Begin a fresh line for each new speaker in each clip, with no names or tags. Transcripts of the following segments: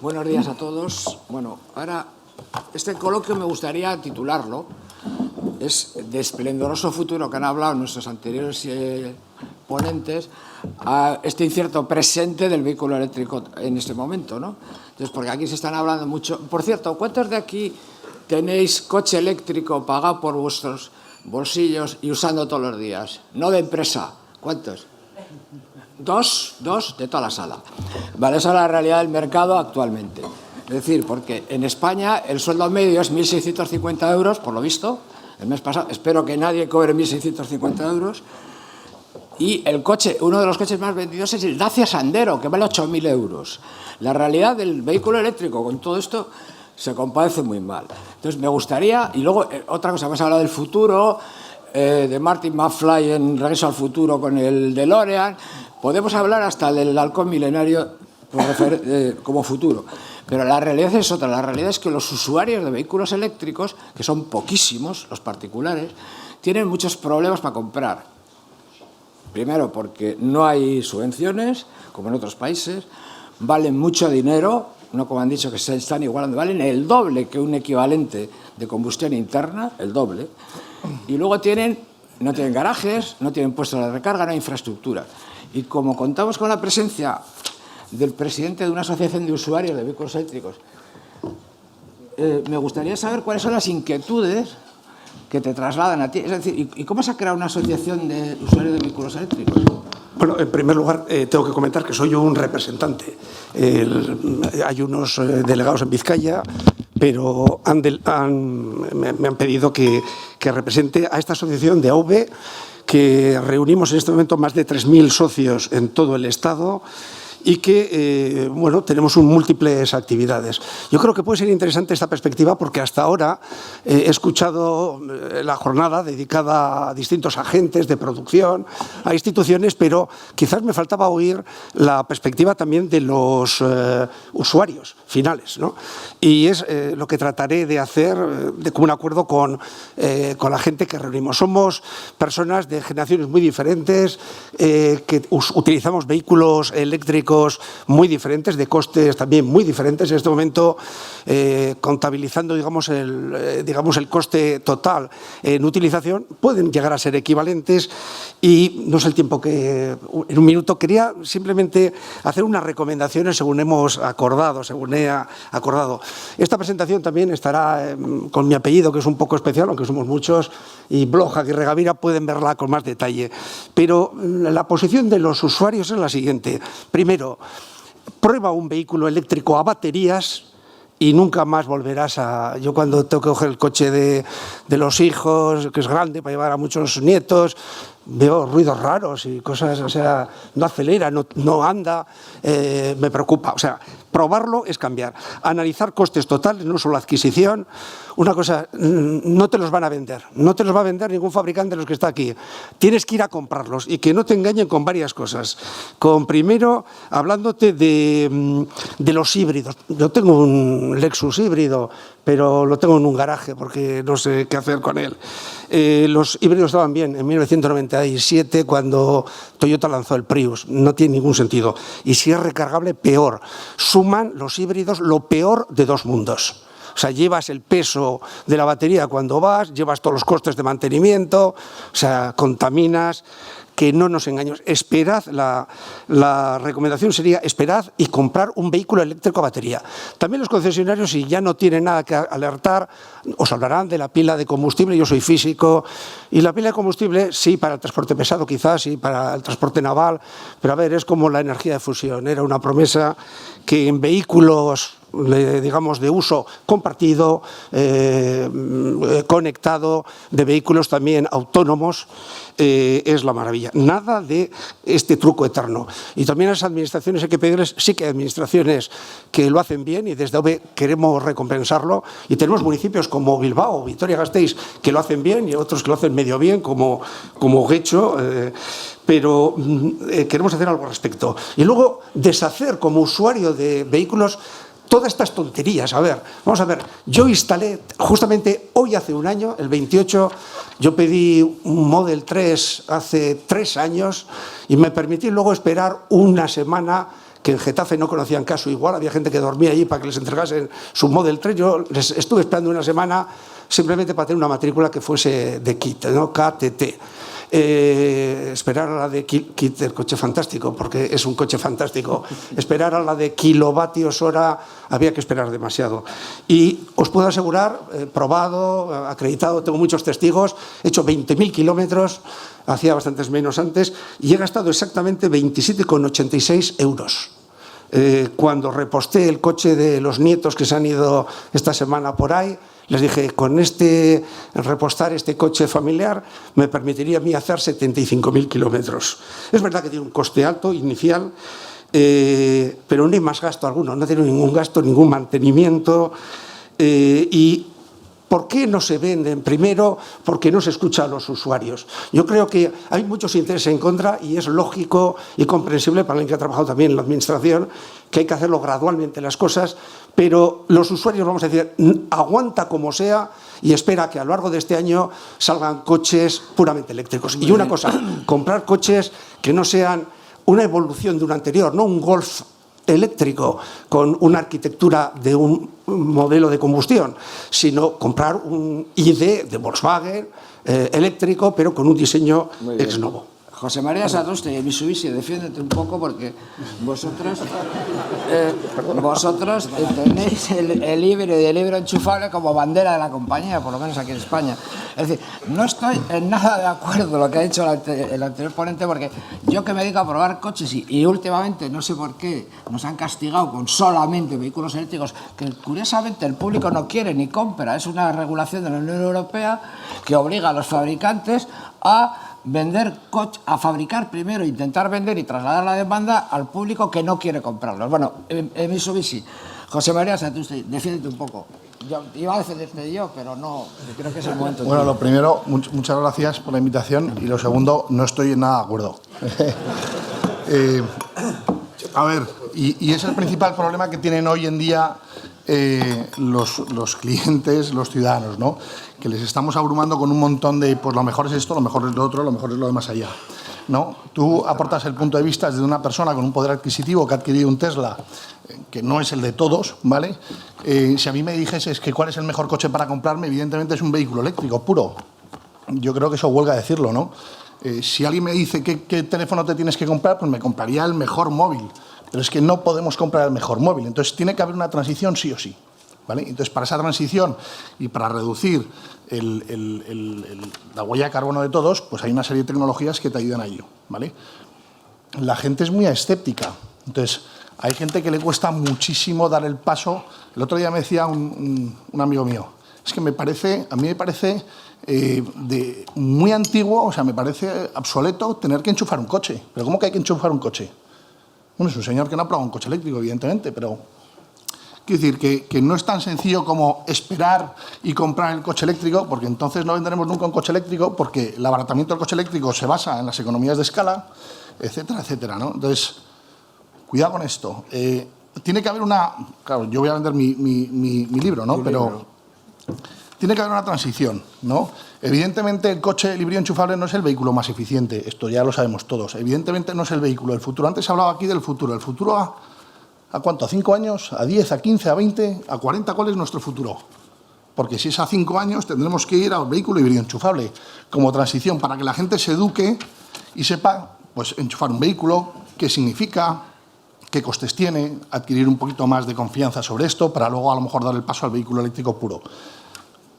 Buenos días a todos. Bueno, ahora este coloquio me gustaría titularlo. Es de esplendoroso futuro que han hablado nuestros anteriores ponentes a este incierto presente del vehículo eléctrico en este momento, ¿no? Entonces, porque aquí se están hablando mucho. Por cierto, ¿cuántos de aquí tenéis coche eléctrico pagado por vuestros bolsillos y usando todos los días? No de empresa. ¿Cuántos? Dos de toda la sala. Vale, esa es la realidad del mercado actualmente. Es decir, porque en España el sueldo medio es 1.650 euros, por lo visto, el mes pasado. Espero que nadie cobre 1.650 euros. Y el coche, uno de los coches más vendidos es el Dacia Sandero, que vale 8.000 euros. La realidad del vehículo eléctrico con todo esto se compadece muy mal. Entonces, me gustaría, y luego otra cosa, hemos hablado del futuro, de Marty McFly en Regreso al Futuro con el DeLorean. Podemos hablar hasta del halcón milenario como futuro. Pero la realidad es otra. La realidad es que los usuarios de vehículos eléctricos, que son poquísimos, los particulares, tienen muchos problemas para comprar. Primero, porque no hay subvenciones, como en otros países, valen mucho dinero, no como han dicho que se están igualando, valen el doble que un equivalente de combustión interna, el doble. Y luego no tienen garajes, no tienen puestos de recarga, no hay infraestructura. Y como contamos con la presencia del presidente de una asociación de usuarios de vehículos eléctricos, me gustaría saber cuáles son las inquietudes que te trasladan a ti. Es decir, ¿y cómo se ha creado una asociación de usuarios de vehículos eléctricos?
Bueno, en primer lugar, tengo que comentar que soy un representante. Hay unos delegados en Vizcaya, pero me han pedido que represente a esta asociación de AV, que reunimos en este momento más de 3.000 socios en todo el Estado y que, bueno, tenemos múltiples actividades. Yo creo que puede ser interesante esta perspectiva porque hasta ahora he escuchado la jornada dedicada a distintos agentes de producción, a instituciones, pero quizás me faltaba oír la perspectiva también de los usuarios finales, ¿no? Y es lo que trataré de hacer de común acuerdo con la gente que reunimos. Somos personas de generaciones muy diferentes, que utilizamos vehículos eléctricos muy diferentes, de costes también muy diferentes. En este momento, contabilizando digamos el coste total en utilización, pueden llegar a ser equivalentes y no es el tiempo que en un minuto. Quería simplemente hacer unas recomendaciones según hemos acordado, según he acordado. Esta presentación también estará con mi apellido, que es un poco especial, aunque somos muchos, y Bloja y Regavira pueden verla con más detalle. Pero la posición de los usuarios es la siguiente. Primero, prueba un vehículo eléctrico a baterías y nunca más volverás a... Yo cuando tengo que coger el coche de los hijos, que es grande para llevar a muchos nietos, veo ruidos raros y cosas, o sea, no acelera, no anda, me preocupa. O sea, probarlo es cambiar. Analizar costes totales, no solo adquisición. Una cosa, no te los van a vender, no te los va a vender ningún fabricante de los que está aquí. Tienes que ir a comprarlos y que no te engañen con varias cosas. Primero, hablándote de los híbridos. Yo tengo un Lexus híbrido, pero lo tengo en un garaje porque no sé qué hacer con él. Los híbridos estaban bien en 1997 cuando Toyota lanzó el Prius. No tiene ningún sentido. Y si es recargable, peor. Suman los híbridos lo peor de dos mundos. O sea, llevas el peso de la batería cuando vas, llevas todos los costes de mantenimiento, o sea, contaminas. Que no nos engañemos. Esperad, la recomendación sería esperad y comprar un vehículo eléctrico a batería. También los concesionarios, si ya no tienen nada que alertar, os hablarán de la pila de combustible. Yo soy físico y la pila de combustible, sí, para el transporte pesado quizás, sí, para el transporte naval, pero a ver, es como la energía de fusión. Era una promesa que en vehículos, digamos, de uso compartido, conectado, de vehículos también autónomos, es la maravilla. Nada de este truco eterno. Y también a las administraciones hay que pedirles, sí que hay administraciones que lo hacen bien y desde OVE queremos recompensarlo, y tenemos municipios como Bilbao, Vitoria-Gasteiz, que lo hacen bien y otros que lo hacen medio bien, como Guecho, pero queremos hacer algo al respecto. Y luego deshacer como usuario de vehículos todas estas tonterías. A ver, vamos a ver, yo instalé justamente hoy hace un año, el 28, yo pedí un Model 3 hace 3 años y me permití luego esperar una semana que en Getafe no conocían caso igual, había gente que dormía allí para que les entregasen su Model 3. Yo les estuve esperando una semana simplemente para tener una matrícula que fuese de KIT, ¿no? KTT. Esperar a la de KIT, el coche fantástico, porque es un coche fantástico. Esperar a la de kilovatios hora, había que esperar demasiado. Y os puedo asegurar, probado, acreditado, tengo muchos testigos, he hecho 20.000 kilómetros, hacía bastantes menos antes, y he gastado exactamente 27,86 euros. Cuando reposté el coche de los nietos que se han ido esta semana por ahí, les dije, con repostar este coche familiar me permitiría a mí hacer 75.000 kilómetros. Es verdad que tiene un coste alto inicial, pero no hay más gasto alguno, no tiene ningún gasto, ningún mantenimiento. Y ¿por qué no se venden? Primero, porque no se escucha a los usuarios. Yo creo que hay muchos intereses en contra y es lógico y comprensible para alguien que ha trabajado también en la administración que hay que hacerlo gradualmente las cosas, pero los usuarios, vamos a decir, aguanta como sea y espera que a lo largo de este año salgan coches puramente eléctricos. Y una cosa, comprar coches que no sean una evolución de un anterior, no un Golf eléctrico con una arquitectura de un modelo de combustión, sino comprar un ID de Volkswagen eléctrico, pero con un diseño ex novo.
José María Satuste y Mitsubishi, defiéndete un poco porque vosotros tenéis el híbrido y el híbrido enchufable como bandera de la compañía, por lo menos aquí en España. Es decir, no estoy en nada de acuerdo con lo que ha dicho el anterior ponente, porque yo que me dedico a probar coches y últimamente, no sé por qué, nos han castigado con solamente vehículos eléctricos, que curiosamente el público no quiere ni compra. Es una regulación de la Unión Europea que obliga a los fabricantes a fabricar primero, intentar vender y trasladar la demanda al público que no quiere comprarlos. Bueno, Mitsubishi, José María Satuste, defiéndete un poco. Yo iba a defenderte yo, pero no, creo que es el momento.
Bueno, lo primero, muchas gracias por la invitación, y lo segundo, no estoy en nada de acuerdo. A ver, y es el principal problema que tienen hoy en día los clientes, los ciudadanos, ¿no? Que les estamos abrumando con un montón de, pues lo mejor es esto, lo mejor es lo otro, lo mejor es lo de más allá, ¿no? Tú aportas el punto de vista desde una persona con un poder adquisitivo que ha adquirido un Tesla, que no es el de todos, ¿vale? Si a mí me dijeses que cuál es el mejor coche para comprarme, evidentemente es un vehículo eléctrico puro. Yo creo que eso huelga decirlo, ¿no? Si alguien me dice qué teléfono te tienes que comprar, pues me compraría el mejor móvil. Pero es que no podemos comprar el mejor móvil. Entonces tiene que haber una transición sí o sí, ¿vale? Entonces, para esa transición y para reducir la huella de carbono de todos, pues hay una serie de tecnologías que te ayudan a ello, ¿vale? La gente es muy escéptica. Entonces, hay gente que le cuesta muchísimo dar el paso. El otro día me decía un amigo mío, es que a mí me parece muy antiguo, o sea, me parece obsoleto tener que enchufar un coche. ¿Pero cómo que hay que enchufar un coche? Bueno, es un señor que no ha probado un coche eléctrico, evidentemente, pero quiero decir que no es tan sencillo como esperar y comprar el coche eléctrico, porque entonces no venderemos nunca un coche eléctrico, porque el abaratamiento del coche eléctrico se basa en las economías de escala, etcétera, etcétera, ¿no? Entonces, cuidado con esto. Tiene que haber una... Claro, yo voy a vender mi libro, ¿no? Pero tiene que haber una transición, ¿no? Evidentemente, el coche híbrido enchufable no es el vehículo más eficiente. Esto ya lo sabemos todos. Evidentemente, no es el vehículo del futuro. Antes hablaba aquí del futuro. ¿El futuro a cuánto? ¿A 5 años? ¿A 10? ¿A 15? ¿A 20? ¿A 40? ¿Cuál es nuestro futuro? Porque si es a 5 años, tendremos que ir al vehículo híbrido enchufable como transición para que la gente se eduque y sepa, pues, enchufar un vehículo, qué significa, qué costes tiene, adquirir un poquito más de confianza sobre esto para luego a lo mejor dar el paso al vehículo eléctrico puro.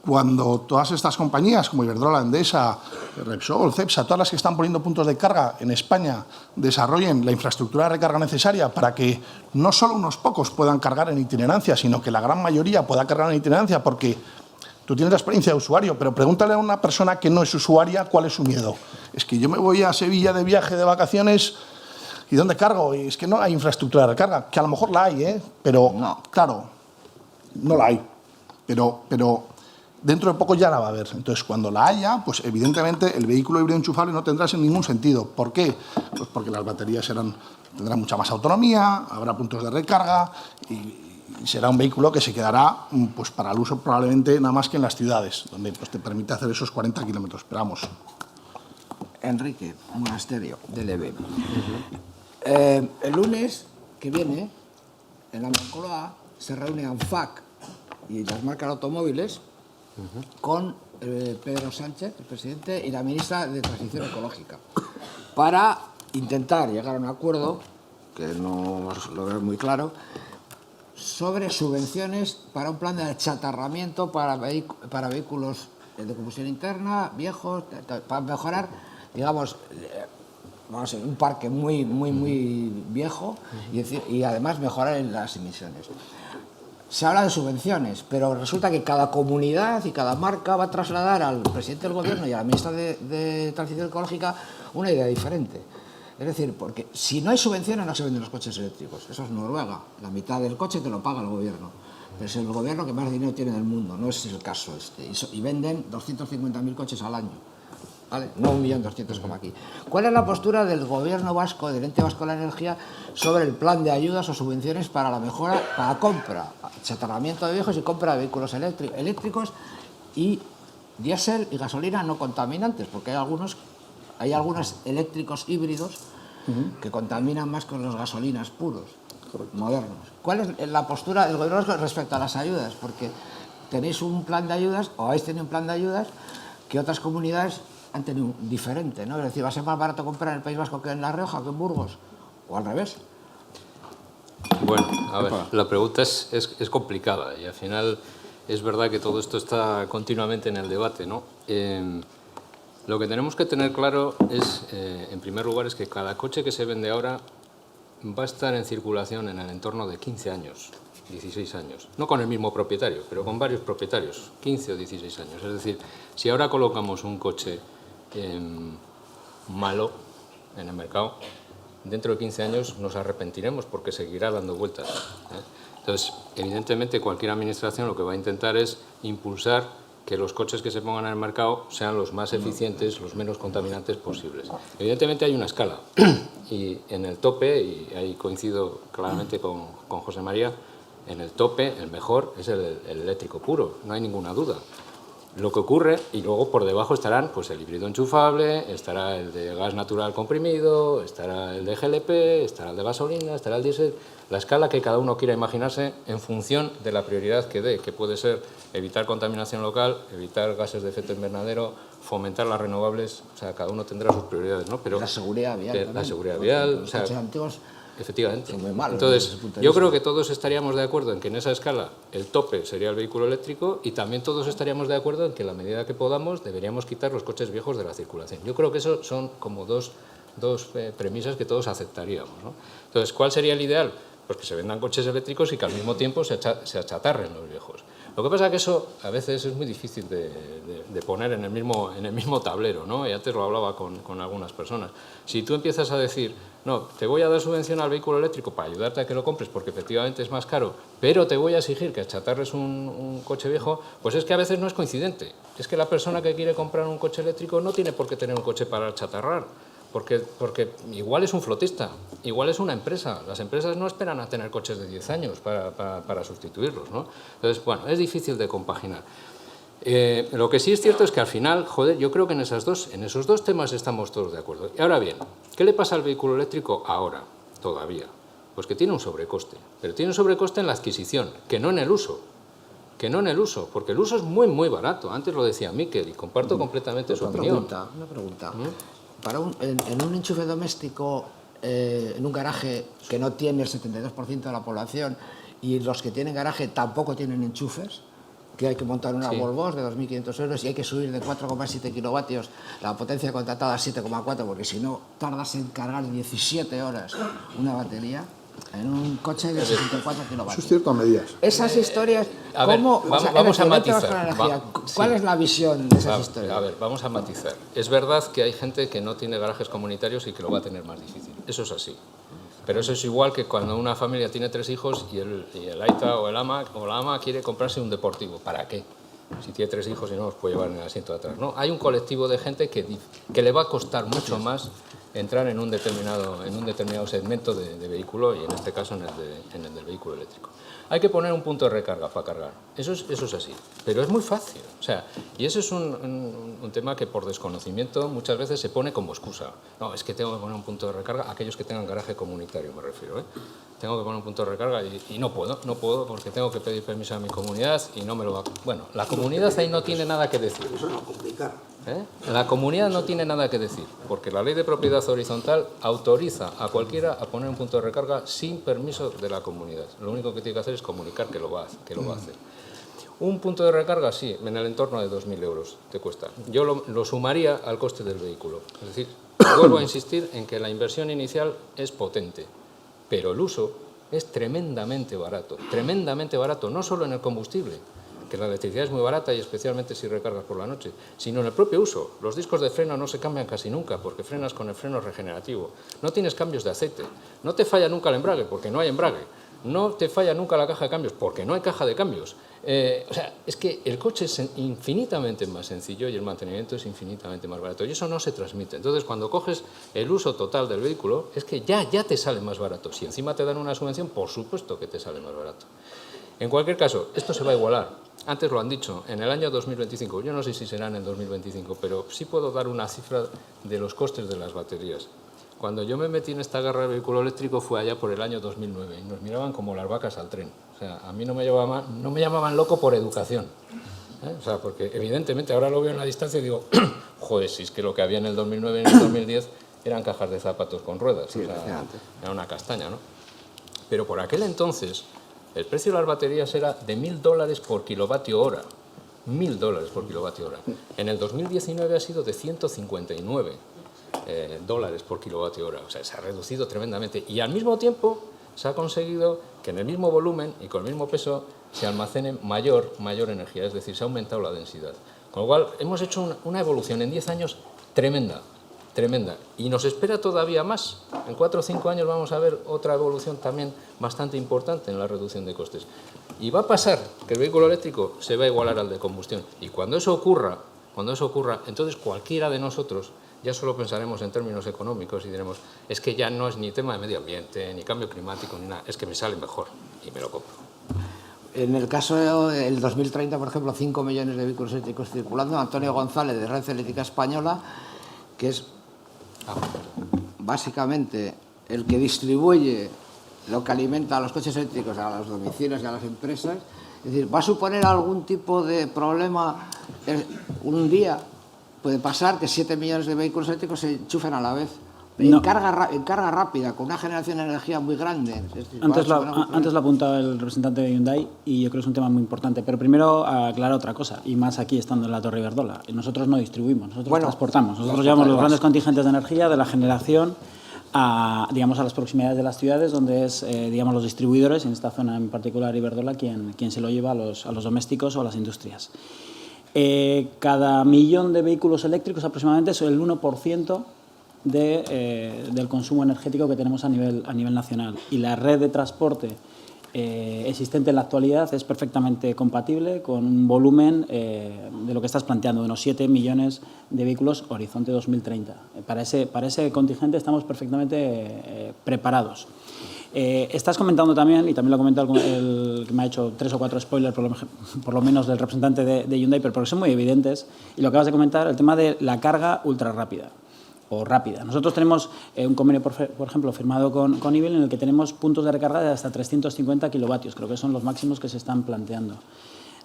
Cuando todas estas compañías como Iberdrola, Endesa, Repsol, Cepsa, todas las que están poniendo puntos de carga en España, desarrollen la infraestructura de recarga necesaria para que no solo unos pocos puedan cargar en itinerancia, sino que la gran mayoría pueda cargar en itinerancia, porque tú tienes la experiencia de usuario, pero pregúntale a una persona que no es usuaria cuál es su miedo. Es que yo me voy a Sevilla de viaje, de vacaciones, ¿y dónde cargo? Y es que no hay infraestructura de recarga, que a lo mejor la hay, pero no, claro, no la hay, pero dentro de poco ya la va a haber. Entonces, cuando la haya, pues evidentemente el vehículo híbrido enchufable no tendrá en ningún sentido. ¿Por qué? Pues porque las baterías tendrán mucha más autonomía, habrá puntos de recarga y será un vehículo que se quedará, pues, para el uso probablemente nada más que en las ciudades, donde, pues, te permite hacer esos 40 kilómetros. Pero vamos.
Enrique Monasterio, del EB. El lunes que viene, en la Moncloa, se reúne ANFAC y las marcas automóviles con Pedro Sánchez, el presidente, y la ministra de Transición Ecológica, para intentar llegar a un acuerdo, que no lo veo muy claro, sobre subvenciones para un plan de achatarramiento para vehículos de combustión interna, viejos, para mejorar, digamos, vamos a ver, un parque muy viejo y además mejorar en las emisiones. Se habla de subvenciones, pero resulta que cada comunidad y cada marca va a trasladar al presidente del gobierno y a la ministra de Transición Ecológica una idea diferente. Es decir, porque si no hay subvenciones no se venden los coches eléctricos. Eso es Noruega. La mitad del coche te lo paga el gobierno. Pero es el gobierno que más dinero tiene en el mundo. No es el caso este. Y venden 250.000 coches al año. ¿Vale? No 1.200.000 como aquí. ¿Cuál es la postura del gobierno vasco, del ente vasco de la energía, sobre el plan de ayudas o subvenciones para la mejora, para compra, achatarramiento de viejos y compra de vehículos eléctricos y diésel y gasolina no contaminantes? Porque hay algunos eléctricos híbridos que contaminan más que los gasolinas puros, modernos. ¿Cuál es la postura del gobierno vasco respecto a las ayudas? Porque tenéis un plan de ayudas, o habéis tenido un plan de ayudas, que otras comunidades han tenido un diferente, ¿no? Es decir, ¿va a ser más barato comprar en el País Vasco que en La Rioja, que en Burgos? ¿O al revés?
Bueno, a ver, la pregunta es complicada y al final es verdad que todo esto está continuamente en el debate, ¿no? Lo que tenemos que tener claro es, en primer lugar, es que cada coche que se vende ahora va a estar en circulación en el entorno de 15 años, 16 años. No con el mismo propietario, pero con varios propietarios, 15 o 16 años. Es decir, si ahora colocamos un coche malo en el mercado, dentro de 15 años nos arrepentiremos porque seguirá dando vueltas, ¿eh? Entonces, evidentemente, cualquier administración lo que va a intentar es impulsar que los coches que se pongan en el mercado sean los más eficientes, los menos contaminantes posibles. Evidentemente hay una escala y en el tope, y ahí coincido claramente con José María, en el tope el mejor es el eléctrico puro, no hay ninguna duda. Lo que ocurre, y luego por debajo estarán pues el híbrido enchufable, estará el de gas natural comprimido, estará el de GLP, estará el de gasolina, estará el diésel, la escala que cada uno quiera imaginarse en función de la prioridad que dé, que puede ser evitar contaminación local, evitar gases de efecto invernadero, fomentar las renovables, o sea, cada uno tendrá sus prioridades, ¿no? Pero
la seguridad vial.
La seguridad vial,
los coches antiguos
efectivamente.
son muy malos.
Entonces, yo creo que todos estaríamos de acuerdo en que en esa escala el tope sería el vehículo eléctrico y también todos estaríamos de acuerdo en que en la medida que podamos deberíamos quitar los coches viejos de la circulación. Yo creo que eso son como dos premisas que todos aceptaríamos, ¿no? Entonces, ¿cuál sería el ideal? Pues que se vendan coches eléctricos y que al mismo tiempo se achatarren los viejos. Lo que pasa es que eso a veces es muy difícil de poner en el mismo tablero, ¿no? Y antes lo hablaba con algunas personas. Si tú empiezas a decir, no, te voy a dar subvención al vehículo eléctrico para ayudarte a que lo compres porque efectivamente es más caro, pero te voy a exigir que achatarres un coche viejo, pues es que a veces no es coincidente. Es que la persona que quiere comprar un coche eléctrico no tiene por qué tener un coche para achatarrar. Porque igual es un flotista, igual es una empresa. Las empresas no esperan a tener coches de 10 años para sustituirlos, ¿no? Entonces, bueno, es difícil de compaginar. Lo que sí es cierto es que al final, joder, yo creo que en esos dos temas estamos todos de acuerdo. Y ahora bien, ¿qué le pasa al vehículo eléctrico ahora, todavía? Pues que tiene un sobrecoste, pero tiene un sobrecoste en la adquisición, que no en el uso. Porque el uso es muy, muy barato. Antes lo decía Miquel y comparto completamente su opinión.
Una pregunta. En un enchufe doméstico, en un garaje que no tiene el 72% de la población y los que tienen garaje tampoco tienen enchufes, que hay que montar una Volvo de 2.500 euros y hay que subir de 4,7 kilovatios la potencia contratada a 7,4 porque si no tardas en cargar 17 horas una batería en un coche de 64 kilovatios.
Eso es cierto a medidas.
Esas historias,
vamos a matizar.
¿Cuál es la visión de esas historias?
A ver, vamos a matizar. Es verdad que hay gente que no tiene garajes comunitarios y que lo va a tener más difícil. Eso es así. Pero eso es igual que cuando una familia tiene 3 hijos y el aita o la ama quiere comprarse un deportivo. ¿Para qué? Si tiene 3 hijos y no los puede llevar en el asiento de atrás, ¿no? Hay un colectivo de gente que le va a costar mucho más entrar en un determinado segmento de vehículo y en este caso en el del vehículo eléctrico. Hay que poner un punto de recarga para cargar, eso es así, pero es muy fácil, o sea, y eso es un tema que por desconocimiento muchas veces se pone como excusa. No, es que tengo que poner un punto de recarga, aquellos que tengan garaje comunitario me refiero, ¿eh? Tengo que poner un punto de recarga y no puedo porque tengo que pedir permiso a mi comunidad y no me lo va a... Bueno, la comunidad ahí no tiene nada que decir.
Eso no complica.
La comunidad no tiene nada que decir, porque la ley de propiedad horizontal autoriza a cualquiera a poner un punto de recarga sin permiso de la comunidad. Lo único que tiene que hacer es comunicar que lo va a hacer. Un punto de recarga, sí, en el entorno de 2.000 euros te cuesta. Yo lo sumaría al coste del vehículo. Es decir, vuelvo a insistir en que la inversión inicial es potente, pero el uso es tremendamente barato, no solo en el combustible, que la electricidad es muy barata y especialmente si recargas por la noche, sino en el propio uso. Los discos de freno no se cambian casi nunca porque frenas con el freno regenerativo. No tienes cambios de aceite, no te falla nunca el embrague porque no hay embrague, no te falla nunca la caja de cambios porque no hay caja de cambios. O sea, es que el coche es infinitamente más sencillo y el mantenimiento es infinitamente más barato y eso no se transmite. Entonces, cuando coges el uso total del vehículo, es que ya te sale más barato. Si encima te dan una subvención, por supuesto que te sale más barato. En cualquier caso, esto se va a igualar. Antes lo han dicho, en el año 2025, yo no sé si será en el 2025, pero sí puedo dar una cifra de los costes de las baterías. Cuando yo me metí en esta guerra de vehículo eléctrico fue allá por el año 2009 y nos miraban como las vacas al tren. O sea, a mí no me llamaban loco por educación. O sea, porque evidentemente ahora lo veo en la distancia y digo, joder, si es que lo que había en el 2009 y en el 2010 eran cajas de zapatos con ruedas. Sí, o sea, era una castaña, ¿no? Pero por aquel entonces el precio de las baterías era de $1.000 por kilovatio hora. $1.000 por kilovatio hora. En el 2019 ha sido de 159 dólares por kilovatio hora. O sea, se ha reducido tremendamente. Y al mismo tiempo se ha conseguido que en el mismo volumen y con el mismo peso se almacene mayor energía. Es decir, se ha aumentado la densidad. Con lo cual, hemos hecho una evolución en 10 años tremenda. Y nos espera todavía más. En 4 o 5 años vamos a ver otra evolución también bastante importante en la reducción de costes. Y va a pasar que el vehículo eléctrico se va a igualar al de combustión. Y cuando eso ocurra, entonces cualquiera de nosotros ya solo pensaremos en términos económicos y diremos, es que ya no es ni tema de medio ambiente, ni cambio climático, ni nada, es que me sale mejor y me lo compro.
En el caso del 2030, por ejemplo, 5 millones de vehículos eléctricos circulando, Antonio González, de Red Eléctrica Española, que es básicamente el que distribuye lo que alimenta a los coches eléctricos a los domicilios y a las empresas, es decir, ¿va a suponer algún tipo de problema? Un día puede pasar que 7 millones de vehículos eléctricos se enchufen a la vez, no. en carga rápida, con una generación de energía muy grande. Es decir,
antes lo apuntaba el representante de Hyundai y yo creo que es un tema muy importante. Pero primero aclarar otra cosa, y más aquí estando en la Torre Iberdrola. Nosotros no distribuimos, nosotros transportamos. Nosotros llevamos los grandes contingentes de energía de la generación a las proximidades de las ciudades, donde es los distribuidores, en esta zona en particular Iberdrola, quien se lo lleva a los domésticos o a las industrias. Cada millón de vehículos eléctricos aproximadamente es el 1% del consumo energético que tenemos a nivel nacional. Y la red de transporte existente en la actualidad es perfectamente compatible con un volumen de lo que estás planteando, de unos 7 millones de vehículos horizonte 2030. Para ese contingente estamos perfectamente preparados. Estás comentando también, y también lo ha comentado el que me ha hecho 3 o 4 spoilers, por lo menos del representante de Hyundai, pero porque son muy evidentes, y lo acabas de comentar, el tema de la carga ultra rápida o rápida. Nosotros tenemos un convenio, por ejemplo, firmado con Ibil, en el que tenemos puntos de recarga de hasta 350 kilovatios, creo que son los máximos que se están planteando.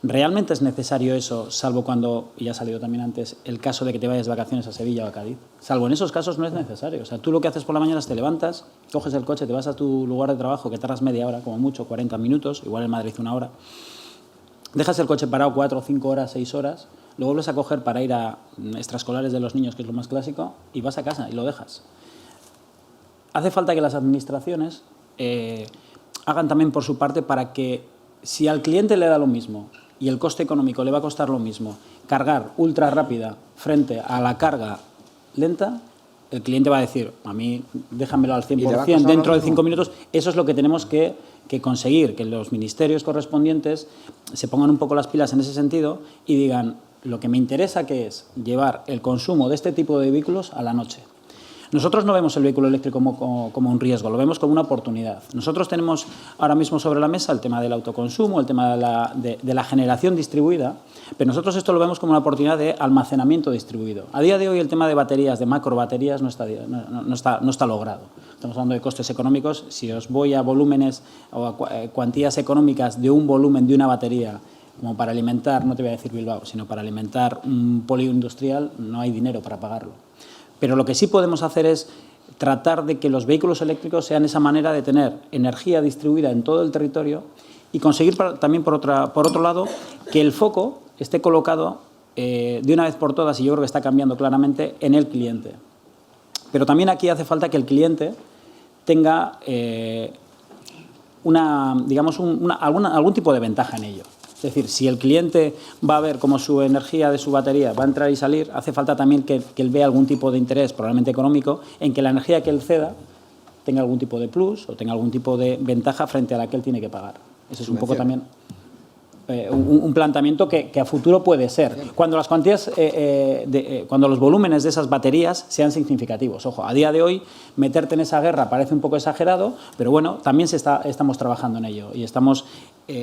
¿Realmente es necesario eso, salvo cuando, y ya ha salido también antes, el caso de que te vayas de vacaciones a Sevilla o a Cádiz? Salvo en esos casos no es necesario. O sea, tú lo que haces por la mañana es te levantas, coges el coche, te vas a tu lugar de trabajo, que tardas media hora, como mucho, 40 minutos, igual en Madrid 1 hora, dejas el coche parado 4, 5 horas, 6 horas, lo vuelves a coger para ir a extraescolares de los niños, que es lo más clásico, y vas a casa y lo dejas. Hace falta que las administraciones hagan también por su parte para que, si al cliente le da lo mismo y el coste económico le va a costar lo mismo, cargar ultra rápida frente a la carga lenta, el cliente va a decir, a mí déjamelo al 100% dentro de 5 minutos. Eso es lo que tenemos que conseguir, que los ministerios correspondientes se pongan un poco las pilas en ese sentido y digan, lo que me interesa que es llevar el consumo de este tipo de vehículos a la noche. Nosotros no vemos el vehículo eléctrico como un riesgo, lo vemos como una oportunidad. Nosotros tenemos ahora mismo sobre la mesa el tema del autoconsumo, el tema de la generación distribuida, pero nosotros esto lo vemos como una oportunidad de almacenamiento distribuido. A día de hoy el tema de baterías, de macrobaterías, no está logrado. Estamos hablando de costes económicos. Si os voy a volúmenes o a cuantías económicas de un volumen de una batería, como para alimentar, no te voy a decir Bilbao, sino para alimentar un polígono industrial, no hay dinero para pagarlo. Pero lo que sí podemos hacer es tratar de que los vehículos eléctricos sean esa manera de tener energía distribuida en todo el territorio y conseguir también, por otro lado, que el foco esté colocado de una vez por todas, y yo creo que está cambiando claramente, en el cliente. Pero también aquí hace falta que el cliente tenga algún tipo de ventaja en ello. Es decir, si el cliente va a ver cómo su energía de su batería va a entrar y salir, hace falta también que él vea algún tipo de interés, probablemente económico, en que la energía que él ceda tenga algún tipo de plus o tenga algún tipo de ventaja frente a la que él tiene que pagar. Ese es un poco también un planteamiento que a futuro puede ser. Cuando las cuantías, cuando los volúmenes de esas baterías sean significativos. Ojo, a día de hoy meterte en esa guerra parece un poco exagerado, pero bueno, también estamos trabajando en ello y estamos...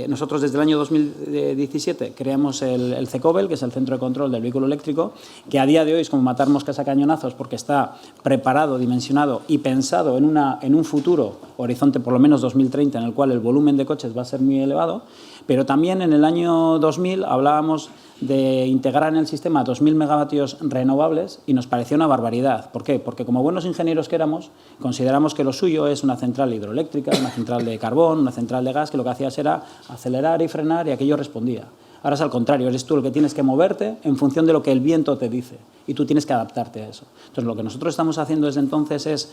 nosotros desde el año 2017 creamos el CECOVEL, que es el Centro de Control del Vehículo Eléctrico, que a día de hoy es como matar moscas a cañonazos porque está preparado, dimensionado y pensado en un futuro, horizonte por lo menos 2030, en el cual el volumen de coches va a ser muy elevado, pero también en el año 2000 hablábamos de integrar en el sistema 2.000 megavatios renovables y nos pareció una barbaridad. ¿Por qué? Porque como buenos ingenieros que éramos, consideramos que lo suyo es una central hidroeléctrica, una central de carbón, una central de gas, que lo que hacías era acelerar y frenar y aquello respondía. Ahora es al contrario, eres tú el que tienes que moverte en función de lo que el viento te dice y tú tienes que adaptarte a eso. Entonces, lo que nosotros estamos haciendo desde entonces es,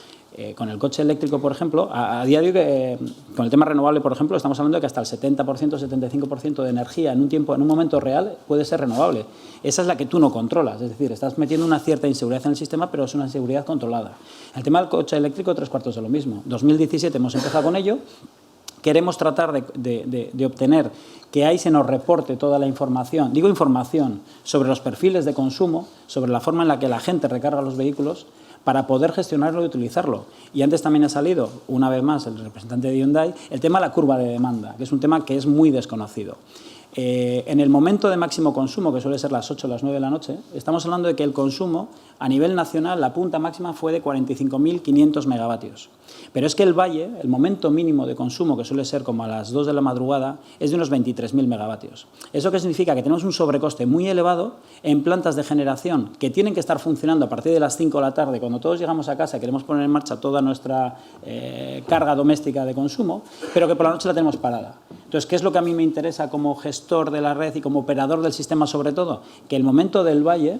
con el coche eléctrico, por ejemplo, a día de hoy, con el tema renovable, por ejemplo, estamos hablando de que hasta el 70%, 75% de energía en un momento real puede ser renovable. Esa es la que tú no controlas, es decir, estás metiendo una cierta inseguridad en el sistema, pero es una inseguridad controlada. El tema del coche eléctrico, 3/4 de lo mismo. 2017 hemos empezado con ello. Queremos tratar de obtener que ahí se nos reporte toda la información, digo información, sobre los perfiles de consumo, sobre la forma en la que la gente recarga los vehículos, para poder gestionarlo y utilizarlo. Y antes también ha salido, una vez más, el representante de Hyundai, el tema de la curva de demanda, que es un tema que es muy desconocido. En el momento de máximo consumo, que suele ser las 8 o las 9 de la noche, estamos hablando de que el consumo a nivel nacional, la punta máxima fue de 45.500 megavatios. Pero es que el valle, el momento mínimo de consumo, que suele ser como a las 2 de la madrugada, es de unos 23.000 megavatios. ¿Eso qué significa? Que tenemos un sobrecoste muy elevado en plantas de generación que tienen que estar funcionando a partir de las 5 de la tarde, cuando todos llegamos a casa y queremos poner en marcha toda nuestra carga doméstica de consumo, pero que por la noche la tenemos parada. Entonces, ¿qué es lo que a mí me interesa como gestor de la red y como operador del sistema sobre todo? Que el momento del valle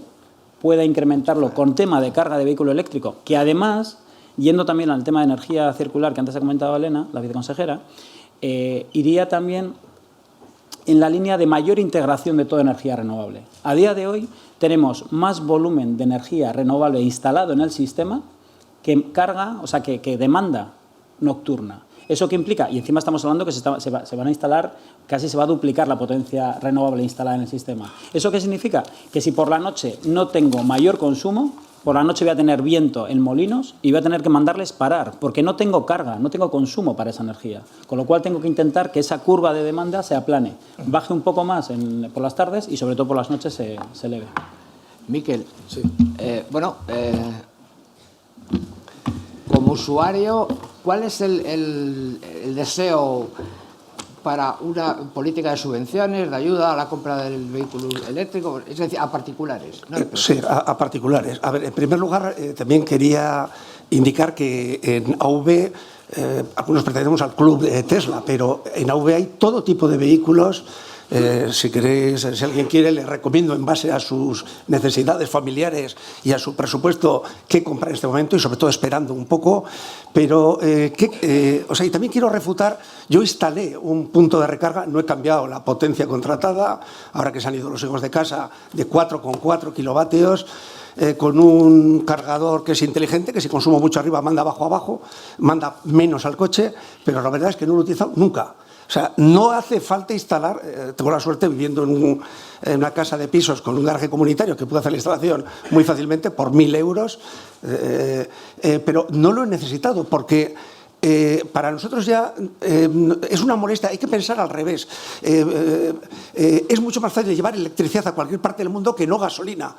pueda incrementarlo con tema de carga de vehículo eléctrico, que además, yendo también al tema de energía circular que antes ha comentado Elena, la viceconsejera, iría también en la línea de mayor integración de toda energía renovable. A día de hoy tenemos más volumen de energía renovable instalado en el sistema que carga, o sea, que demanda nocturna. ¿Eso qué implica? Y encima estamos hablando que se van a instalar, casi se va a duplicar la potencia renovable instalada en el sistema. ¿Eso qué significa? Que si por la noche no tengo mayor consumo, por la noche voy a tener viento en molinos y voy a tener que mandarles parar, porque no tengo carga, no tengo consumo para esa energía. Con lo cual tengo que intentar que esa curva de demanda se aplane, baje un poco más por las tardes y sobre todo por las noches se eleve.
Miquel, sí. Como usuario, ¿cuál es el deseo para una política de subvenciones, de ayuda a la compra del vehículo eléctrico? Es decir, a particulares. ¿No?
Sí, a particulares. A ver, en primer lugar, también quería indicar que en AV, algunos pertenecemos al club de Tesla, pero en AV hay todo tipo de vehículos. Si alguien quiere, le recomiendo en base a sus necesidades familiares y a su presupuesto qué comprar en este momento y sobre todo esperando un poco. Pero, y también quiero refutar, yo instalé un punto de recarga, no he cambiado la potencia contratada, ahora que se han ido los hijos de casa, de 4,4 kilovatios, con un cargador que es inteligente, que si consumo mucho arriba manda abajo, manda menos al coche, pero la verdad es que no lo he utilizado nunca. O sea, no hace falta instalar, tengo la suerte viviendo en una casa de pisos con un garaje comunitario que puedo hacer la instalación muy fácilmente por 1.000 euros, pero no lo he necesitado porque para nosotros ya es una molestia, hay que pensar al revés. Es mucho más fácil llevar electricidad a cualquier parte del mundo que no gasolina.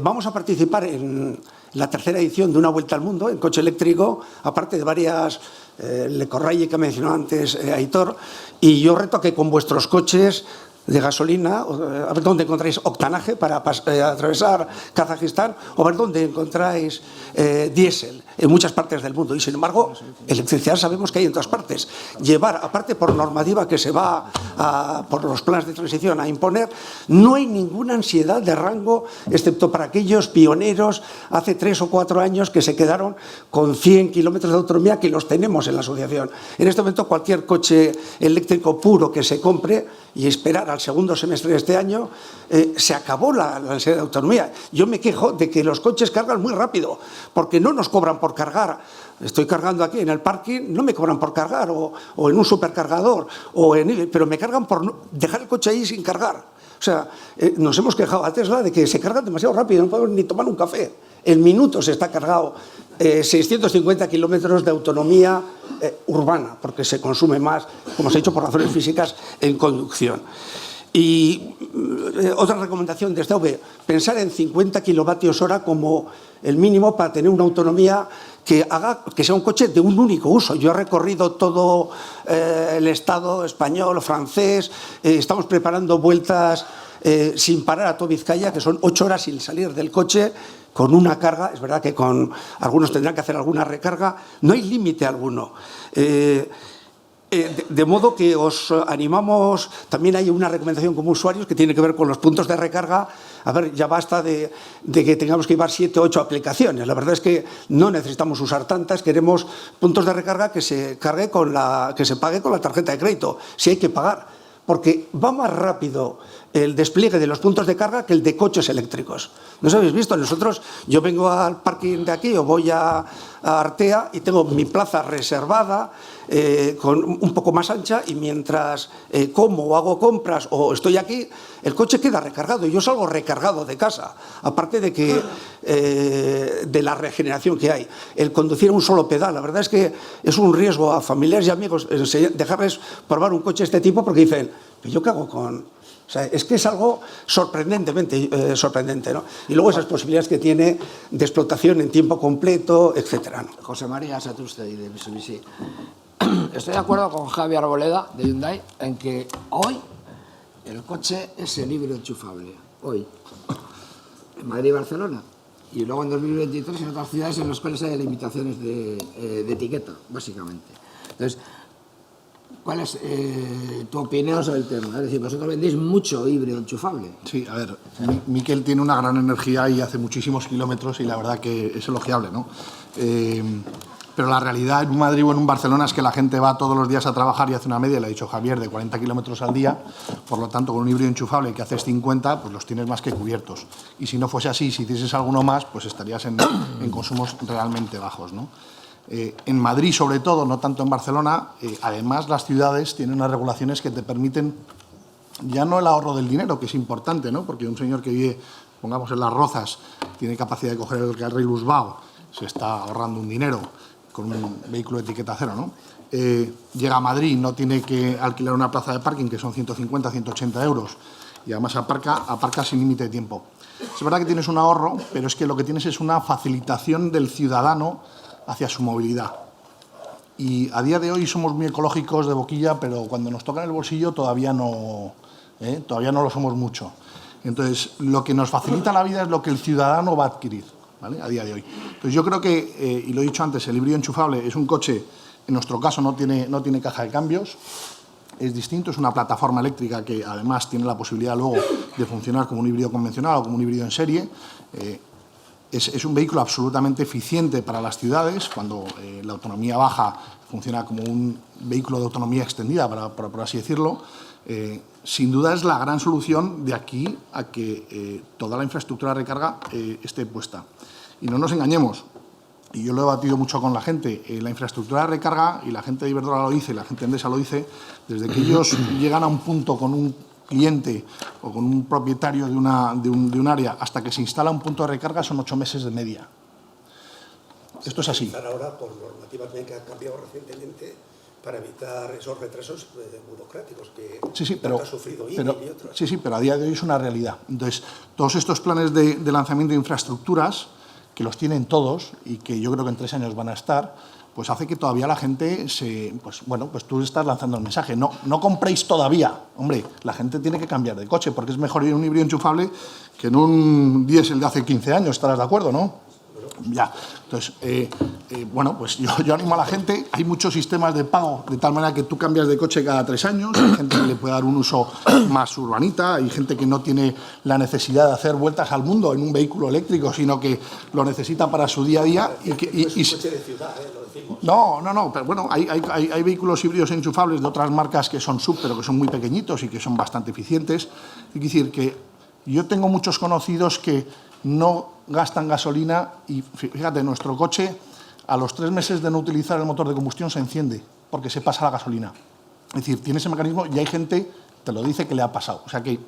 Vamos a participar en la tercera edición de Una Vuelta al Mundo en coche eléctrico, aparte de varias Le Corraille que mencionó antes Aitor, y yo reto a que con vuestros coches de gasolina, a ver dónde encontráis octanaje para atravesar Kazajistán, o a ver dónde encontráis diésel en muchas partes del mundo. Y sin embargo, electricidad sabemos que hay en todas partes. Llevar, aparte por normativa que se va por los planes de transición a imponer, no hay ninguna ansiedad de rango, excepto para aquellos pioneros hace 3 o 4 años que se quedaron con 100 kilómetros de autonomía, que los tenemos en la asociación. En este momento cualquier coche eléctrico puro que se compre y esperar al segundo semestre de este año, se acabó la ansiedad de autonomía. Yo me quejo de que los coches cargan muy rápido, porque no nos cobran por cargar. Estoy cargando aquí en el parking, no me cobran por cargar, o en un supercargador, pero me cargan por dejar el coche ahí sin cargar. O sea, nos hemos quejado a Tesla de que se cargan demasiado rápido, no podemos ni tomar un café. En minutos está cargado 650 kilómetros de autonomía urbana, porque se consume más, como se ha dicho, por razones físicas en conducción. Y otra recomendación desde OVE, pensar en 50 kilovatios hora como el mínimo para tener una autonomía que haga que sea un coche de un único uso. Yo he recorrido todo el Estado español, francés, estamos preparando vueltas sin parar a todo Vizcaya, que son 8 horas sin salir del coche, con una carga. Es verdad que con algunos tendrán que hacer alguna recarga, no hay límite alguno. De modo que os animamos, también hay una recomendación como usuarios que tiene que ver con los puntos de recarga. A ver, ya basta de que tengamos que llevar 7 o 8 aplicaciones. La verdad es que no necesitamos usar tantas, queremos puntos de recarga que se pague con la tarjeta de crédito, si hay que pagar, porque va más rápido el despliegue de los puntos de carga que el de coches eléctricos. ¿No os habéis visto? Yo vengo al parking de aquí o voy a Artea y tengo mi plaza reservada, con un poco más ancha, y mientras como o hago compras o estoy aquí, el coche queda recargado y yo salgo recargado de casa, aparte de que de la regeneración que hay. El conducir a un solo pedal, la verdad es que es un riesgo a familiares y amigos dejarles probar un coche de este tipo, porque dicen, ¿yo qué hago con...? O sea, es que es algo sorprendentemente sorprendente, ¿no? Y luego esas posibilidades que tiene de explotación en tiempo completo, etcétera, ¿no?
José María Satrústegui, de Mitsubishi. Estoy de acuerdo con Javi Arboleda, de Hyundai, en que hoy el coche es el híbrido enchufable. Hoy. En Madrid y Barcelona. Y luego en 2023 en otras ciudades en las cuales hay limitaciones de etiqueta, básicamente. Entonces, ¿cuál es tu opinión sobre el tema? Es decir, vosotros vendéis mucho híbrido enchufable.
Sí, a ver, Miquel tiene una gran energía y hace muchísimos kilómetros y la verdad que es elogiable, ¿no? Pero la realidad en un Madrid o en un Barcelona es que la gente va todos los días a trabajar y hace una media, le ha dicho Javier, de 40 kilómetros al día. Por lo tanto, con un híbrido enchufable que haces 50, pues los tienes más que cubiertos. Y si no fuese así, si hicieses alguno más, pues estarías en consumos realmente bajos, ¿no? En Madrid, sobre todo, no tanto en Barcelona, además las ciudades tienen unas regulaciones que te permiten ya no el ahorro del dinero, que es importante, ¿no? Porque un señor que vive, pongamos en Las Rozas, tiene capacidad de coger el carril Busbao, se está ahorrando un dinero con un vehículo de etiqueta cero, ¿no? Llega a Madrid, no tiene que alquilar una plaza de parking, que son 150, 180 euros, y además aparca sin límite de tiempo. Es verdad que tienes un ahorro, pero es que lo que tienes es una facilitación del ciudadano hacia su movilidad. Y a día de hoy somos muy ecológicos de boquilla, pero cuando nos toca en el bolsillo todavía no lo somos mucho. Entonces, lo que nos facilita la vida es lo que el ciudadano va a adquirir, ¿vale? A día de hoy. Entonces, yo creo que, y lo he dicho antes, el híbrido enchufable es un coche, en nuestro caso no tiene caja de cambios, es distinto, es una plataforma eléctrica que además tiene la posibilidad luego de funcionar como un híbrido convencional o como un híbrido en serie. Es un vehículo absolutamente eficiente para las ciudades. Cuando la autonomía baja, funciona como un vehículo de autonomía extendida, por así decirlo. Sin duda es la gran solución de aquí a que toda la infraestructura de recarga esté puesta. Y no nos engañemos, y yo lo he debatido mucho con la gente, la infraestructura de recarga, y la gente de Iberdrola lo dice, y la gente de Endesa lo dice, desde que ellos llegan a un punto con un cliente o con un propietario de un área hasta que se instala un punto de recarga son 8 meses de media. Esto es así.
Ahora, por normativas que han cambiado recientemente, para evitar esos retrasos burocráticos que ha sufrido IBI y otros.
Sí, pero a día de hoy es una realidad. Entonces, todos estos planes de lanzamiento de infraestructuras, que los tienen todos y que yo creo que en 3 años van a estar, pues hace que todavía la gente pues tú estás lanzando el mensaje. No compréis todavía. Hombre, la gente tiene que cambiar de coche, porque es mejor ir en un híbrido enchufable que en un diésel de hace 15 años. ¿Estarás de acuerdo, no? Ya. Entonces, pues yo animo a la gente. Hay muchos sistemas de pago, de tal manera que tú cambias de coche cada 3 años. Hay gente que le puede dar un uso más urbanita, hay gente que no tiene la necesidad de hacer vueltas al mundo en un vehículo eléctrico, sino que lo necesita para su día a día.
Es un coche de ciudad, lo decimos.
No, pero bueno, hay vehículos híbridos enchufables de otras marcas que son sub, pero que son muy pequeñitos y que son bastante eficientes. Es decir, que yo tengo muchos conocidos que no gastan gasolina y, fíjate, nuestro coche a los 3 meses de no utilizar el motor de combustión se enciende porque se pasa la gasolina. Es decir, tiene ese mecanismo y hay gente, te lo dice, que le ha pasado. O sea que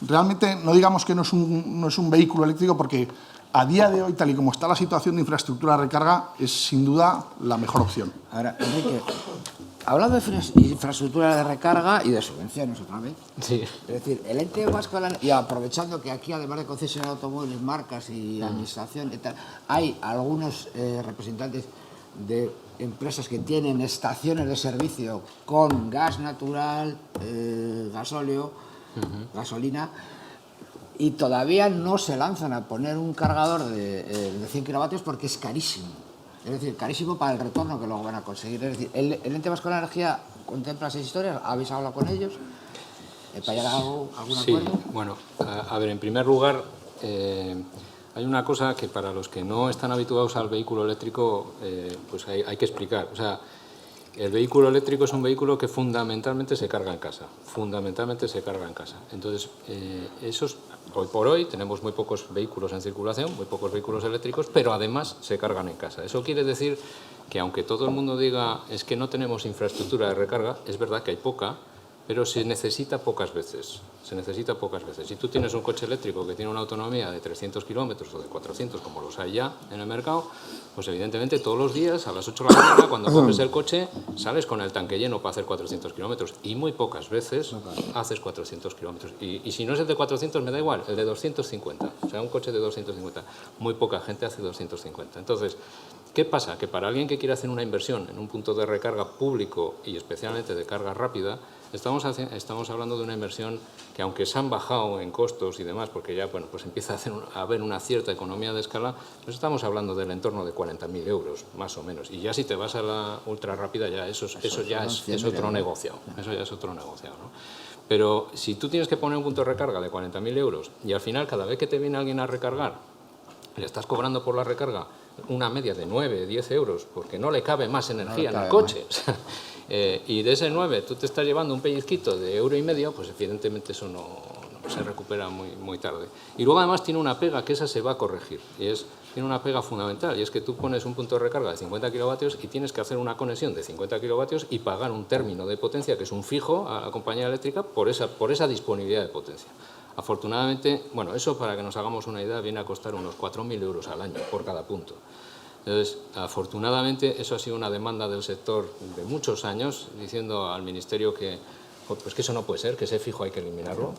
realmente no digamos que no es un vehículo eléctrico, porque a día de hoy, tal y como está la situación de infraestructura de recarga, es sin duda la mejor opción.
Ahora, Enrique, hablando de infraestructura de recarga y de subvenciones otra vez,
Sí.
es decir, el ente vasco, y aprovechando que aquí, además de concesionar automóviles, marcas y administración y tal, hay algunos representantes de empresas que tienen estaciones de servicio con gas natural, gasóleo, gasolina, y todavía no se lanzan a poner un cargador de 100 kilovatios porque es carísimo. Es decir, carísimo para el retorno que luego van a conseguir. Es decir, el ente vasco de la energía contempla esas historias. ¿Habéis hablado con ellos para llegar a algún acuerdo?
Sí, bueno, a ver, en primer lugar, hay una cosa que para los que no están habituados al vehículo eléctrico, pues hay que explicar. O sea, el vehículo eléctrico es un vehículo que fundamentalmente se carga en casa. Entonces, hoy por hoy tenemos muy pocos vehículos en circulación, muy pocos vehículos eléctricos, pero además se cargan en casa. Eso quiere decir que, aunque todo el mundo diga es que no tenemos infraestructura de recarga, es verdad que hay poca, pero se necesita pocas veces. Si tú tienes un coche eléctrico que tiene una autonomía de 300 kilómetros o de 400, como los hay ya en el mercado, pues evidentemente todos los días a las 8 de la mañana, cuando compres el coche, sales con el tanque lleno para hacer 400 kilómetros, y muy pocas veces haces 400 kilómetros. Y si no es el de 400, me da igual, el de 250, o sea, un coche de 250. Muy poca gente hace 250. Entonces, ¿qué pasa? Que para alguien que quiere hacer una inversión en un punto de recarga público y especialmente de carga rápida, estamos hablando de una inversión que, aunque se han bajado en costos y demás, porque ya pues empieza a haber una cierta economía de escala, pues estamos hablando del entorno de 40.000 euros, más o menos. Y ya si te vas a la ultra rápida, ya eso ya es otro negociado. Eso ya es otro negociado, ¿no? Pero si tú tienes que poner un punto de recarga de 40.000 euros y al final, cada vez que te viene alguien a recargar, le estás cobrando por la recarga una media de 9, 10 euros, porque no le cabe más energía en el coche. Y de ese 9 tú te estás llevando un pellizquito de €1,50, pues evidentemente eso no se recupera muy tarde. Y luego además tiene una pega, que esa se va a corregir, tiene una pega fundamental, y es que tú pones un punto de recarga de 50 kilovatios y tienes que hacer una conexión de 50 kilovatios y pagar un término de potencia, que es un fijo a la compañía eléctrica, por esa disponibilidad de potencia. Afortunadamente, bueno, eso, para que nos hagamos una idea, viene a costar unos 4.000 euros al año por cada punto. Entonces, afortunadamente, eso ha sido una demanda del sector de muchos años, diciendo al Ministerio que eso no puede ser, que ese fijo hay que eliminarlo.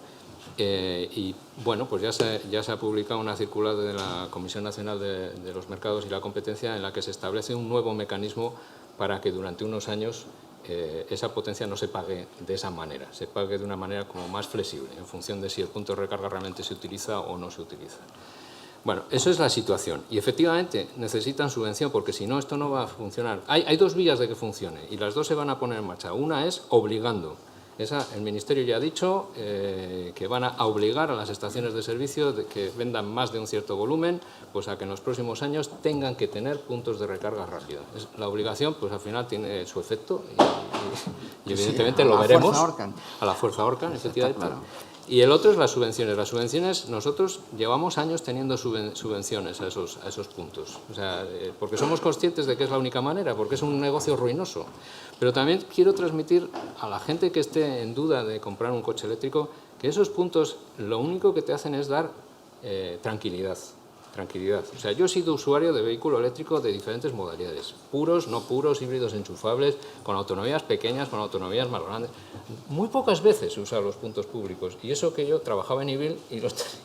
Y bueno, pues ya se ha publicado una circular de la Comisión Nacional de los Mercados y la Competencia, en la que se establece un nuevo mecanismo para que durante unos años esa potencia no se pague de esa manera, se pague de una manera como más flexible, en función de si el punto de recarga realmente se utiliza o no se utiliza. Bueno, eso es la situación, y efectivamente necesitan subvención, porque si no, esto no va a funcionar. Hay 2 vías de que funcione, y las 2 se van a poner en marcha. Una es obligando. El Ministerio ya ha dicho que van a obligar a las estaciones de servicio de que vendan más de un cierto volumen, pues a que en los próximos años tengan que tener puntos de recarga rápida. La obligación, pues al final tiene su efecto, y evidentemente lo veremos. A la fuerza Orcan, efectivamente. Claro. Y el otro es las subvenciones. Las subvenciones, nosotros llevamos años teniendo subvenciones a esos puntos. O sea, porque somos conscientes de que es la única manera, porque es un negocio ruinoso. Pero también quiero transmitir a la gente que esté en duda de comprar un coche eléctrico que esos puntos lo único que te hacen es dar tranquilidad. O sea, yo he sido usuario de vehículo eléctrico de diferentes modalidades, puros, no puros, híbridos enchufables, con autonomías pequeñas, con autonomías más grandes. Muy pocas veces he usado los puntos públicos, y eso que yo trabajaba en Ibil y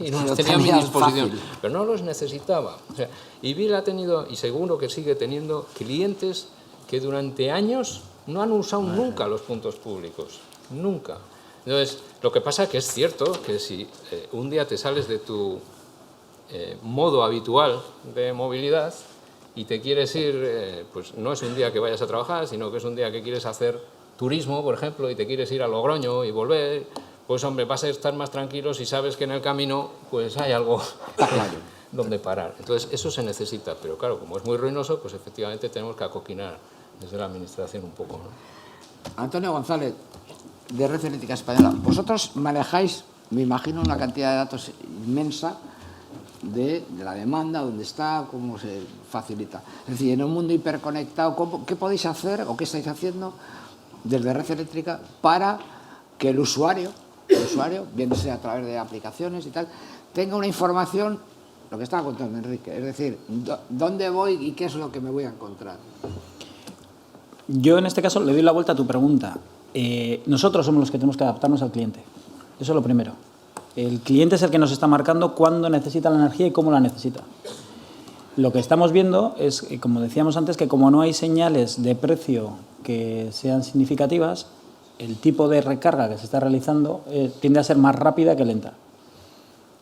no los tenía a mi disposición, pero no los necesitaba. O sea, Ibil ha tenido, y seguro que sigue teniendo, clientes que durante años no han usado nunca los puntos públicos, nunca. Entonces, lo que pasa es que es cierto que si un día te sales de tu modo habitual de movilidad y te quieres ir, pues no es un día que vayas a trabajar, sino que es un día que quieres hacer turismo, por ejemplo, y te quieres ir a Logroño y volver, pues hombre, vas a estar más tranquilo si sabes que en el camino pues hay algo donde parar. Entonces, eso se necesita, pero claro, como es muy ruinoso, pues efectivamente tenemos que acoquinar desde la administración un poco, ¿no?
Antonio González, de Red Eléctrica Española, vosotros manejáis, me imagino, una cantidad de datos inmensa de la demanda, dónde está, cómo se facilita. Es decir, en un mundo hiperconectado, ¿qué podéis hacer o qué estáis haciendo desde Red Eléctrica para que el usuario, bien sea a través de aplicaciones y tal, tenga una información, lo que estaba contando Enrique, es decir, dónde voy y qué es lo que me voy a encontrar?
Yo en este caso le doy la vuelta a tu pregunta. Nosotros somos los que tenemos que adaptarnos al cliente. Eso es lo primero. El cliente es el que nos está marcando cuándo necesita la energía y cómo la necesita. Lo que estamos viendo es, como decíamos antes, que como no hay señales de precio que sean significativas, el tipo de recarga que se está realizando tiende a ser más rápida que lenta.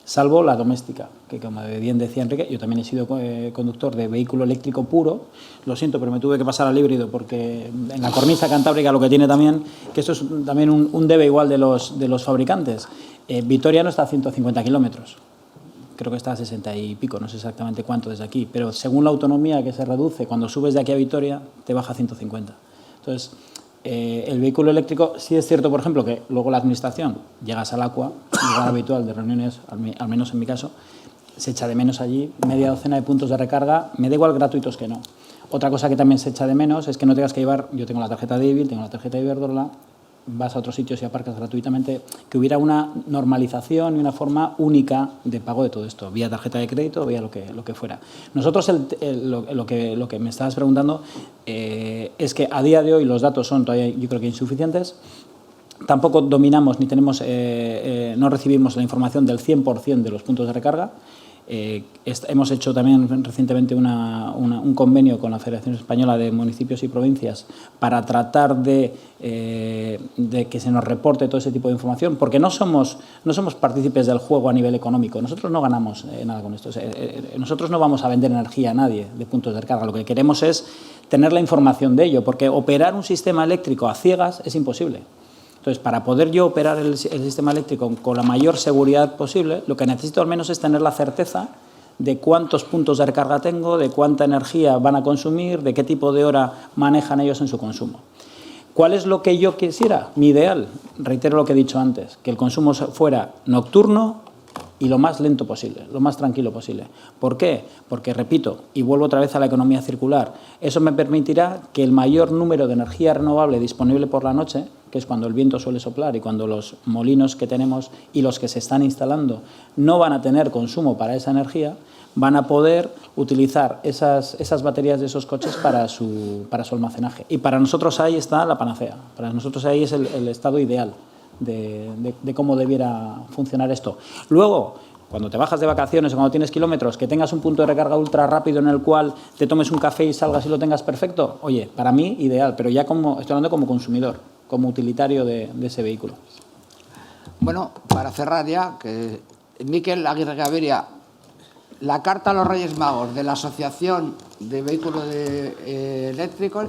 Salvo la doméstica, que como bien decía Enrique, yo también he sido conductor de vehículo eléctrico puro, lo siento, pero me tuve que pasar al híbrido porque en la cornisa cantábrica lo que tiene también, que esto es también un debe igual de los fabricantes. Vitoria no está a 150 kilómetros, creo que está a 60 y pico, no sé exactamente cuánto desde aquí, pero según la autonomía que se reduce, cuando subes de aquí a Vitoria, te baja a 150. Entonces, el vehículo eléctrico, sí es cierto, por ejemplo, que luego la administración, llegas al Aqua, lugar habitual de reuniones, al menos en mi caso, se echa de menos allí media docena de puntos de recarga, me da igual gratuitos que no. Otra cosa que también se echa de menos es que no tengas que llevar, yo tengo la tarjeta de Ibil, tengo la tarjeta de Iberdrola, vas a otros sitios y aparcas gratuitamente, que hubiera una normalización y una forma única de pago de todo esto, vía tarjeta de crédito, vía lo que fuera. Nosotros lo que me estabas preguntando es que a día de hoy los datos son todavía, yo creo que insuficientes. Tampoco dominamos ni tenemos, no recibimos la información del 100% de los puntos de recarga. Hemos hecho también recientemente un convenio con la Federación Española de Municipios y Provincias para tratar de que se nos reporte todo ese tipo de información, porque no somos partícipes del juego a nivel económico. Nosotros no ganamos nada con esto. Nosotros no vamos a vender energía a nadie de puntos de recarga. Lo que queremos es tener la información de ello, porque operar un sistema eléctrico a ciegas es imposible. Entonces, para poder yo operar el sistema eléctrico con la mayor seguridad posible, lo que necesito al menos es tener la certeza de cuántos puntos de recarga tengo, de cuánta energía van a consumir, de qué tipo de hora manejan ellos en su consumo. ¿Cuál es lo que yo quisiera? Mi ideal, reitero lo que he dicho antes, que el consumo fuera nocturno y lo más lento posible, lo más tranquilo posible. ¿Por qué? Porque, repito, y vuelvo otra vez a la economía circular, eso me permitirá que el mayor número de energía renovable disponible por la noche, que es cuando el viento suele soplar y cuando los molinos que tenemos y los que se están instalando no van a tener consumo para esa energía, van a poder utilizar esas baterías de esos coches para su almacenaje. Y para nosotros ahí está la panacea, para nosotros ahí es el estado ideal de cómo debiera funcionar esto. Luego, cuando te bajas de vacaciones o cuando tienes kilómetros, que tengas un punto de recarga ultra rápido en el cual te tomes un café y salgas y lo tengas perfecto, oye, para mí ideal, pero ya estoy hablando como consumidor, como utilitario de ese vehículo.
Bueno, para cerrar ya, que Miquel Aguirre Gaviria, la carta a los Reyes Magos de la Asociación de Vehículos Eléctricos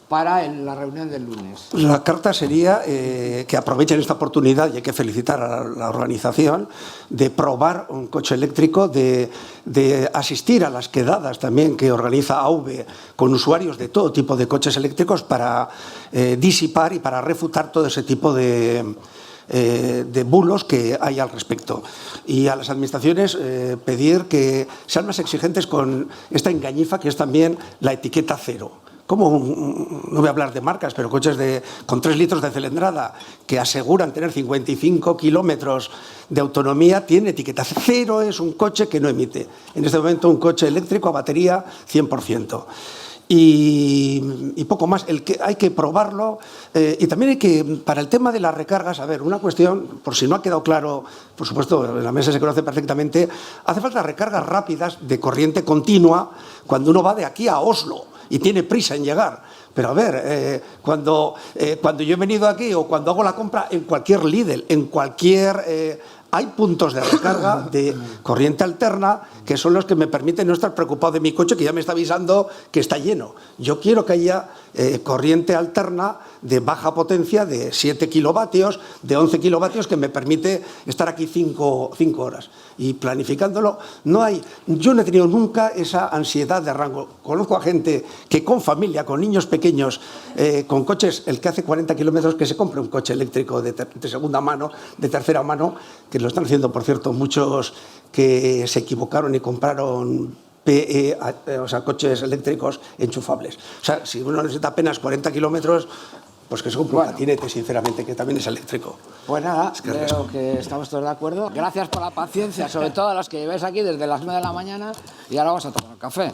para la reunión del lunes.
La carta sería que aprovechen esta oportunidad, y hay que felicitar a la organización, de probar un coche eléctrico, de asistir a las quedadas también que organiza AV con usuarios de todo tipo de coches eléctricos para disipar y para refutar todo ese tipo de de bulos que hay al respecto. Y a las administraciones pedir que sean más exigentes con esta engañifa que es también la etiqueta cero. Como no voy a hablar de marcas, pero coches con 3 litros de cilindrada que aseguran tener 55 kilómetros de autonomía, tiene etiqueta cero, es un coche que no emite. En este momento un coche eléctrico a batería 100%. Y poco más, hay que probarlo y también hay que, para el tema de las recargas, a ver, una cuestión, por si no ha quedado claro, por supuesto, en la mesa se conoce perfectamente, hace falta recargas rápidas de corriente continua cuando uno va de aquí a Oslo y tiene prisa en llegar. Pero a ver, cuando yo he venido aquí o cuando hago la compra en cualquier Lidl, en cualquier... hay puntos de recarga de corriente alterna que son los que me permiten no estar preocupado de mi coche que ya me está avisando que está lleno. Yo quiero que haya corriente alterna de baja potencia de 7 kilovatios, de 11 kilovatios que me permite estar aquí 5 horas. Y planificándolo, yo no he tenido nunca esa ansiedad de rango. Conozco a gente que con familia, con niños pequeños, con coches, el que hace 40 kilómetros, que se compre un coche eléctrico de segunda mano, de tercera mano, que lo están haciendo, por cierto, muchos que se equivocaron y compraron coches eléctricos enchufables. O sea, si uno necesita apenas 40 kilómetros, pues que se compre un patinete, sinceramente, que también es eléctrico.
Pues nada, creo que estamos todos de acuerdo. Gracias por la paciencia, sobre todo a los que lleváis aquí desde las 9 de la mañana y ahora vamos a tomar un café.